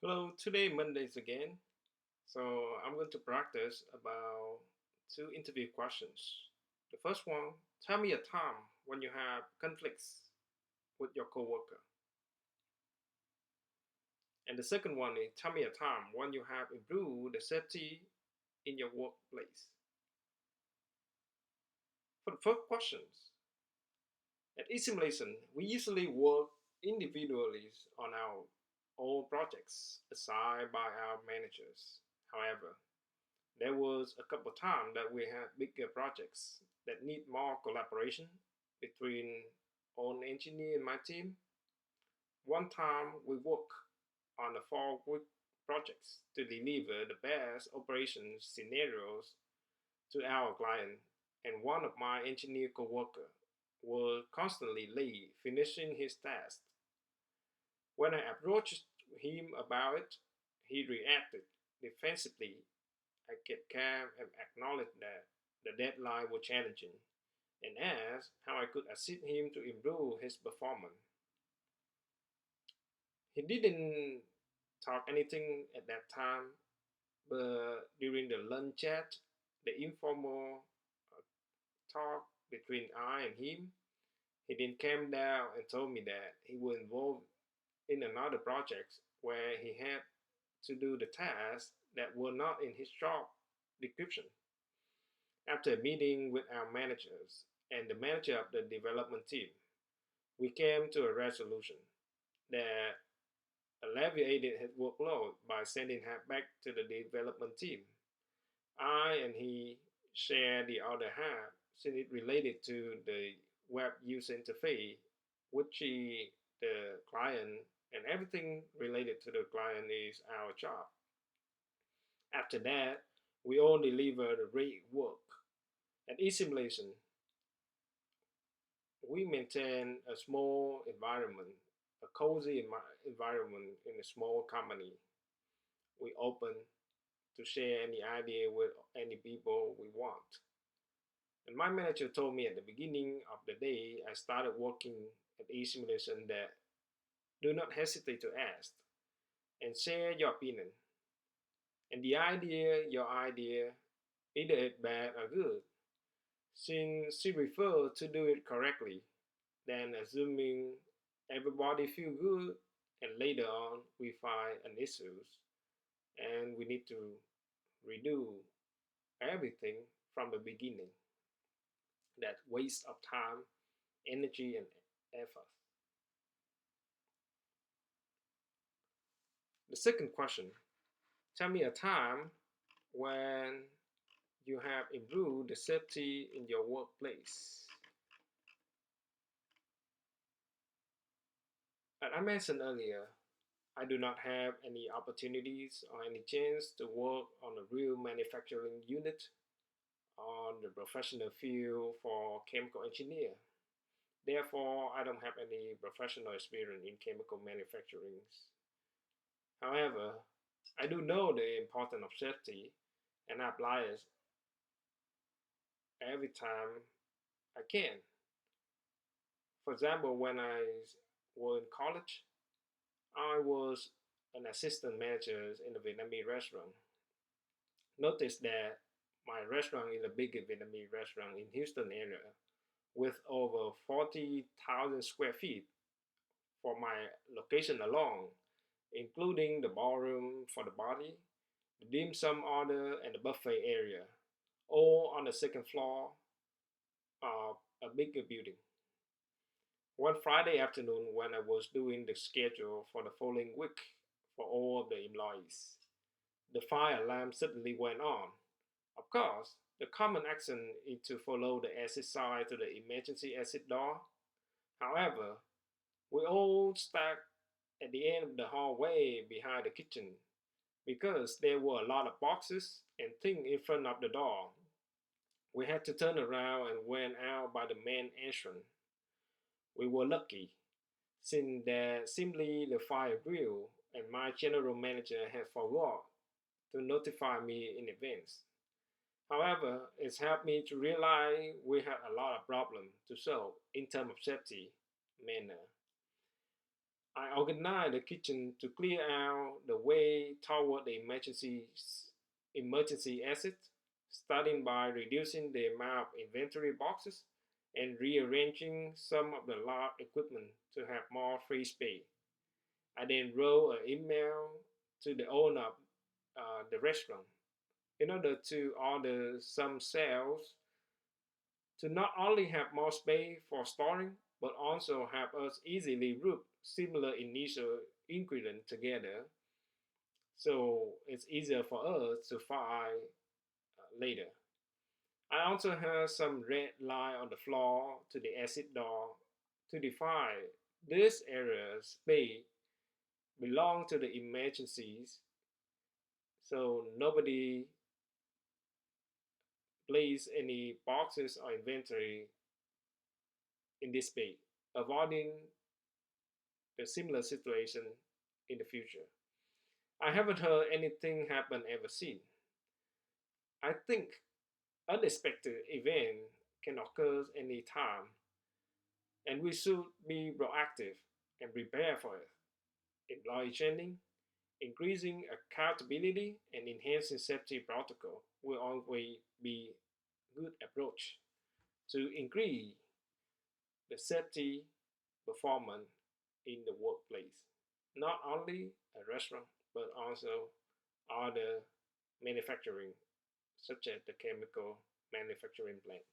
Hello, today Mondays again. So I'm going to practice about two interview questions. The first one, tell me a time when you have conflicts with your coworker. And the second one is tell me a time when you have improved the safety in your workplace. For the first questions, at eSimulation, we usually work individually on our own projects assigned by our managers. However, there was a couple of times that we had bigger projects that need more collaboration between own engineer and my team. One time we worked on the 4 week projects to deliver the best operations scenarios to our client, and one of my engineer coworker was constantly late finishing his task. When I approached him about it, he reacted defensively. I kept calm and acknowledged that the deadline was challenging and asked how I could assist him to improve his performance. He didn't talk anything at that time, but during the lunch chat, the informal talk between I and him, he then came down and told me that he was involved in another project where he had to do the tasks that were not in his job description. After a meeting with our managers and the manager of the development team, we came to a resolution that alleviated his workload by sending him back to the development team. I and he shared the other half since it related to the web user interface, which the client, and everything related to the client is our job. After that, we all delivered great work. At eSimulation, we maintain a small environment, a cozy environment in a small company. We open to share any idea with any people we want. And my manager told me at the beginning of the day I started working at eSimulation that do not hesitate to ask and share your opinion. And your idea, either it bad or good, since she referred to do it correctly, then assuming everybody feel good, and later on we find an issues and we need to redo everything from the beginning. That waste of time, energy, and effort. The second question, tell me a time when you have improved the safety in your workplace. As I mentioned earlier, I do not have any opportunities or any chance to work on a real manufacturing unit on the professional field for chemical engineer. Therefore, I don't have any professional experience in chemical manufacturing. However, I do know the importance of safety and I apply it every time I can. For example, when I was in college, I was an assistant manager in a Vietnamese restaurant. Notice that my restaurant is a big Vietnamese restaurant in Houston area with over 40,000 square feet for my location alone, including the ballroom for the body, the dim sum order, and the buffet area, all on the second floor of a bigger building. One Friday afternoon, when I was doing the schedule for the following week for all of the employees, the fire alarm suddenly went on. Of course, the common action is to follow the exit sign to the emergency exit door. However, we all stuck at the end of the hallway behind the kitchen because there were a lot of boxes and things in front of the door. We had to turn around and went out by the main entrance. We were lucky, since that simply the fire grew and my general manager had forgot to notify me in advance. However, it's helped me to realize we had a lot of problems to solve in terms of safety manner. I organize the kitchen to clear out the way toward the emergency exit, starting by reducing the amount of inventory boxes and rearranging some of the large equipment to have more free space. I then wrote an email to the owner of the restaurant in order to order some sales to not only have more space for storing, but also have us easily group similar initial ingredients together so it's easier for us to find later. I also have some red line on the floor to the exit door to define this area space belong to the emergencies so nobody place any boxes or inventory in this space, avoiding a similar situation in the future. I haven't heard anything happen ever since. I think unexpected event can occur anytime, and we should be proactive and prepare for it. Employee training, increasing accountability, and enhancing safety protocol will always be a good approach to increase the safety performance in the workplace. Not only a restaurant, but also other manufacturing, such as the chemical manufacturing plant.